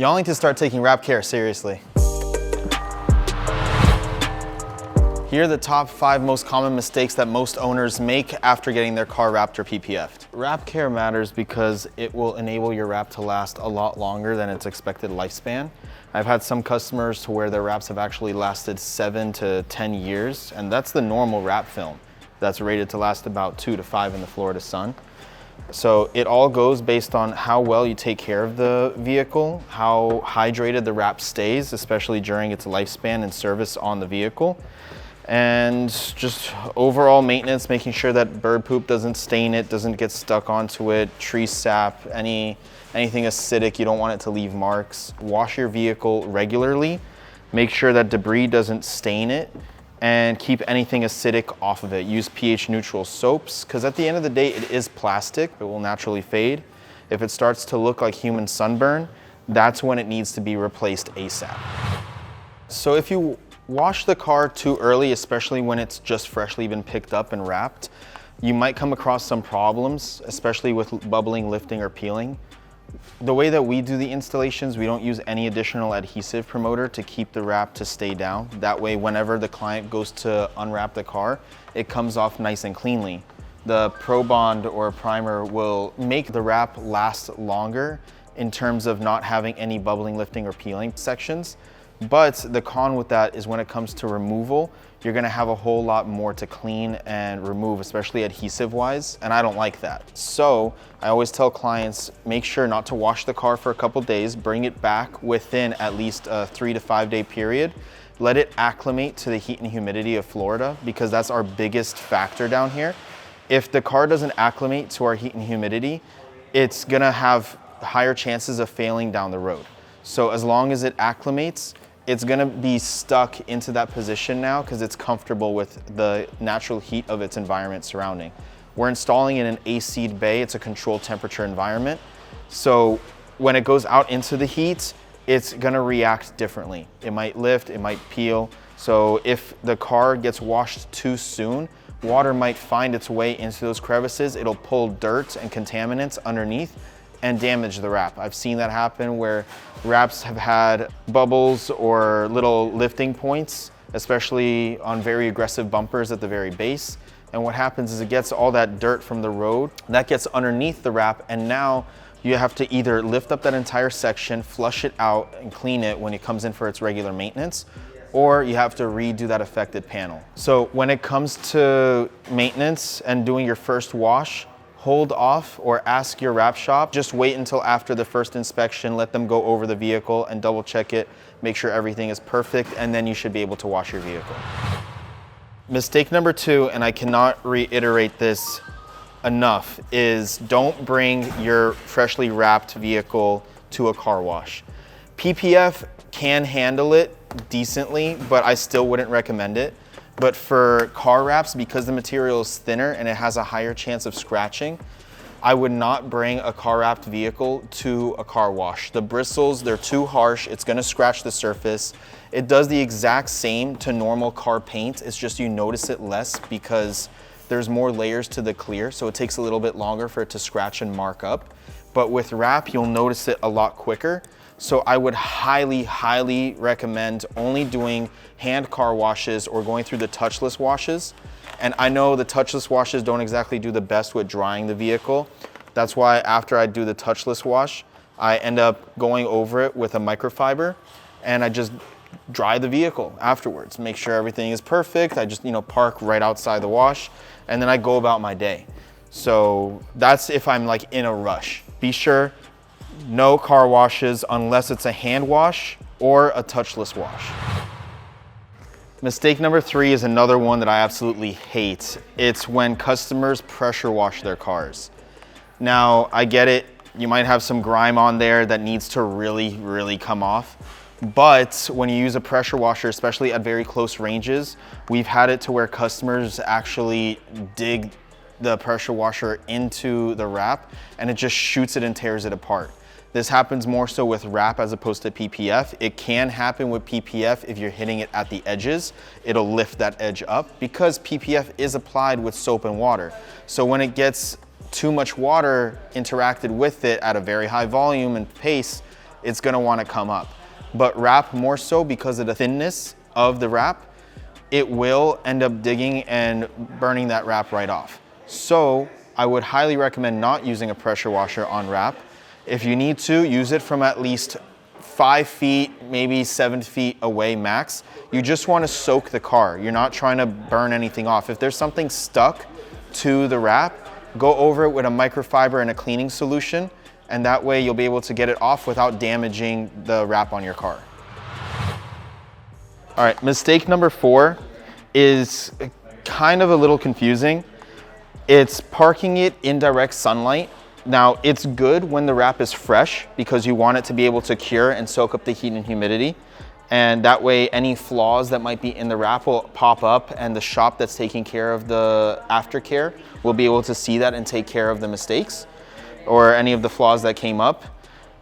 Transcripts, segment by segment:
Y'all need to start taking wrap care seriously. Here are the top 5 most common mistakes that most owners make after getting their car wrapped or PPF'd. Wrap care matters because it will enable your wrap to last a lot longer than its expected lifespan. I've had some customers to where their wraps have actually lasted 7 to 10 years, and that's the normal wrap film. That's rated to last about 2 to 5 in the Florida sun. So it all goes based on how well you take care of the vehicle, how hydrated the wrap stays, especially during its lifespan and service on the vehicle, and just overall maintenance, making sure that bird poop doesn't stain it, doesn't get stuck onto it, tree sap, anything acidic, you don't want it to leave marks. Wash your vehicle regularly, make sure that debris doesn't stain it, and keep anything acidic off of it. Use pH neutral soaps, because at the end of the day, it is plastic. It will naturally fade. If it starts to look like human sunburn, that's when it needs to be replaced ASAP. So if you wash the car too early, especially when it's just freshly been picked up and wrapped, you might come across some problems, especially with bubbling, lifting, or peeling. The way that we do the installations, we don't use any additional adhesive promoter to keep the wrap to stay down. That way, whenever the client goes to unwrap the car, it comes off nice and cleanly. The Pro Bond or primer will make the wrap last longer in terms of not having any bubbling, lifting, or peeling sections. But the con with that is when it comes to removal, you're gonna have a whole lot more to clean and remove, especially adhesive-wise, and I don't like that. So I always tell clients, make sure not to wash the car for a couple days, bring it back within at least a 3 to 5 day period. Let it acclimate to the heat and humidity of Florida, because that's our biggest factor down here. If the car doesn't acclimate to our heat and humidity, it's gonna have higher chances of failing down the road. So as long as it acclimates, it's gonna be stuck into that position now because it's comfortable with the natural heat of its environment surrounding. We're installing in an AC'd bay, it's a controlled temperature environment. So when it goes out into the heat, it's gonna react differently. It might lift, it might peel. So if the car gets washed too soon, water might find its way into those crevices. It'll pull dirt and contaminants underneath and damage the wrap. I've seen that happen where wraps have had bubbles or little lifting points, especially on very aggressive bumpers at the very base. And what happens is it gets all that dirt from the road, that gets underneath the wrap, and now you have to either lift up that entire section, flush it out, and clean it when it comes in for its regular maintenance, or you have to redo that affected panel. So when it comes to maintenance and doing your first wash, hold off or ask your wrap shop. Just wait until after the first inspection, let them go over the vehicle and double check it, make sure everything is perfect, and then you should be able to wash your vehicle. Mistake number 2, and I cannot reiterate this enough, is don't bring your freshly wrapped vehicle to a car wash. PPF can handle it decently, but I still wouldn't recommend it. But for car wraps, because the material is thinner and it has a higher chance of scratching, I would not bring a car wrapped vehicle to a car wash. The bristles, they're too harsh. It's gonna scratch the surface. It does the exact same to normal car paint. It's just you notice it less because there's more layers to the clear, so it takes a little bit longer for it to scratch and mark up. But with wrap, you'll notice it a lot quicker. So I would highly, highly recommend only doing hand car washes or going through the touchless washes. And I know the touchless washes don't exactly do the best with drying the vehicle. That's why after I do the touchless wash, I end up going over it with a microfiber and I just dry the vehicle afterwards. Make sure everything is perfect. I just, park right outside the wash and then I go about my day. So that's if I'm like in a rush. Be sure no car washes unless it's a hand wash or a touchless wash. Mistake number 3 is another one that I absolutely hate. It's when customers pressure wash their cars. Now, I get it. You might have some grime on there that needs to really, really come off. But when you use a pressure washer, especially at very close ranges, we've had it to where customers actually dig the pressure washer into the wrap and it just shoots it and tears it apart. This happens more so with wrap as opposed to PPF. It can happen with PPF if you're hitting it at the edges. It'll lift that edge up because PPF is applied with soap and water. So when it gets too much water interacted with it at a very high volume and pace, it's gonna wanna come up. But wrap more so because of the thinness of the wrap, it will end up digging and burning that wrap right off. So I would highly recommend not using a pressure washer on wrap. If you need to, use it from at least 5 feet, maybe 7 feet away max. You just want to soak the car. You're not trying to burn anything off. If there's something stuck to the wrap, go over it with a microfiber and a cleaning solution, and that way you'll be able to get it off without damaging the wrap on your car. All right, mistake number 4 is kind of a little confusing. It's parking it in direct sunlight. Now, it's good when the wrap is fresh because you want it to be able to cure and soak up the heat and humidity. And that way, any flaws that might be in the wrap will pop up, and the shop that's taking care of the aftercare will be able to see that and take care of the mistakes or any of the flaws that came up.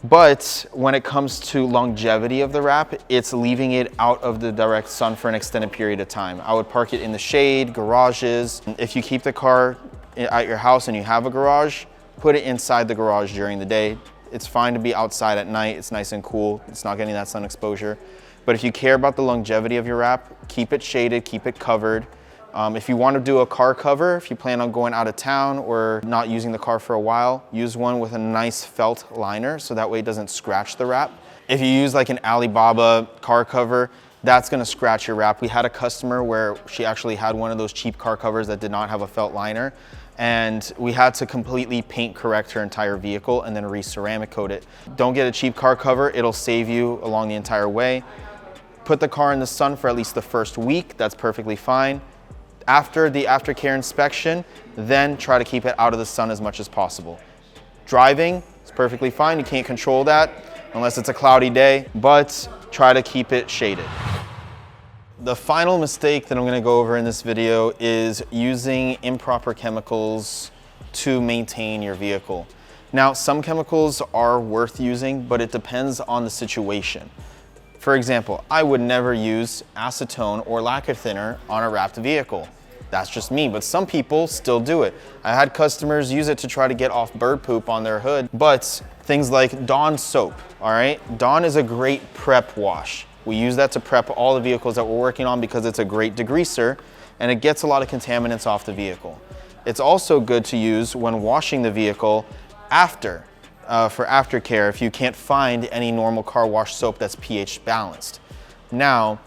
But when it comes to longevity of the wrap, it's leaving it out of the direct sun for an extended period of time. I would park it in the shade, garages. If you keep the car at your house and you have a garage, put it inside the garage during the day. It's fine to be outside at night. It's nice and cool. It's not getting that sun exposure. But if you care about the longevity of your wrap, keep it shaded, keep it covered. If you want to do a car cover, if you plan on going out of town or not using the car for a while, use one with a nice felt liner so that way it doesn't scratch the wrap. If you use like an Alibaba car cover, that's going to scratch your wrap. We had a customer where she actually had one of those cheap car covers that did not have a felt liner, and we had to completely paint correct her entire vehicle and then re-ceramic coat it. Don't get a cheap car cover. It'll save you along the entire way. Put the car in the sun for at least the first week. That's perfectly fine. After the aftercare inspection, then try to keep it out of the sun as much as possible. Driving is perfectly fine. You can't control that unless it's a cloudy day, but try to keep it shaded. The final mistake that I'm going to go over in this video is using improper chemicals to maintain your vehicle. Now, some chemicals are worth using, but it depends on the situation. For example, I would never use acetone or lacquer thinner on a wrapped vehicle. That's just me, but some people still do it. I had customers use it to try to get off bird poop on their hood, but things like Dawn soap, all right? Dawn is a great prep wash. We use that to prep all the vehicles that we're working on because it's a great degreaser and it gets a lot of contaminants off the vehicle. It's also good to use when washing the vehicle after, for aftercare if you can't find any normal car wash soap that's pH balanced. Now,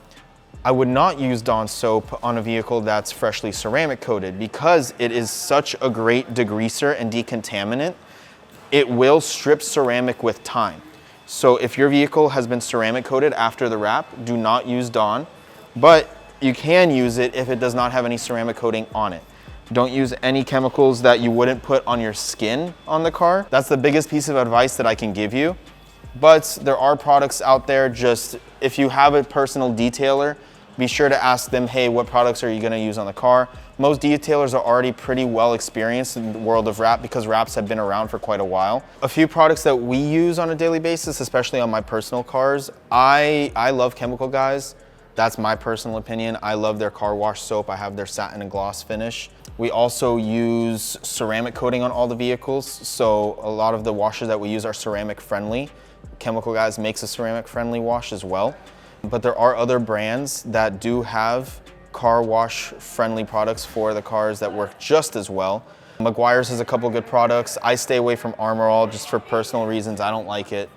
I would not use Dawn soap on a vehicle that's freshly ceramic coated because it is such a great degreaser and decontaminant. It will strip ceramic with time. So if your vehicle has been ceramic coated after the wrap, do not use Dawn, but you can use it if it does not have any ceramic coating on it. Don't use any chemicals that you wouldn't put on your skin on the car. That's the biggest piece of advice that I can give you. But there are products out there, just if you have a personal detailer, be sure to ask them, hey, what products are you gonna use on the car? Most detailers are already pretty well experienced in the world of wrap because wraps have been around for quite a while. A few products that we use on a daily basis, especially on my personal cars, I love Chemical Guys. That's my personal opinion. I love their car wash soap. I have their satin and gloss finish. We also use ceramic coating on all the vehicles. So a lot of the washes that we use are ceramic friendly. Chemical Guys makes a ceramic friendly wash as well. But there are other brands that do have car wash friendly products for the cars that work just as well. Meguiar's has a couple good products. I stay away from Armor All just for personal reasons. I don't like it.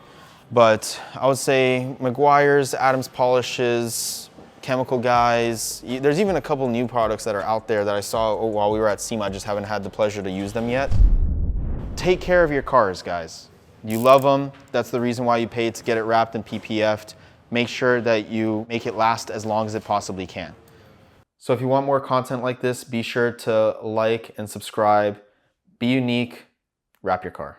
But I would say Meguiar's, Adams Polishes, Chemical Guys. There's even a couple new products that are out there that I saw while we were at SEMA. I just haven't had the pleasure to use them yet. Take care of your cars, guys. You love them. That's the reason why you paid to get it wrapped and PPF'd. Make sure that you make it last as long as it possibly can. So if you want more content like this, be sure to like and subscribe. Be unique, wrap your car.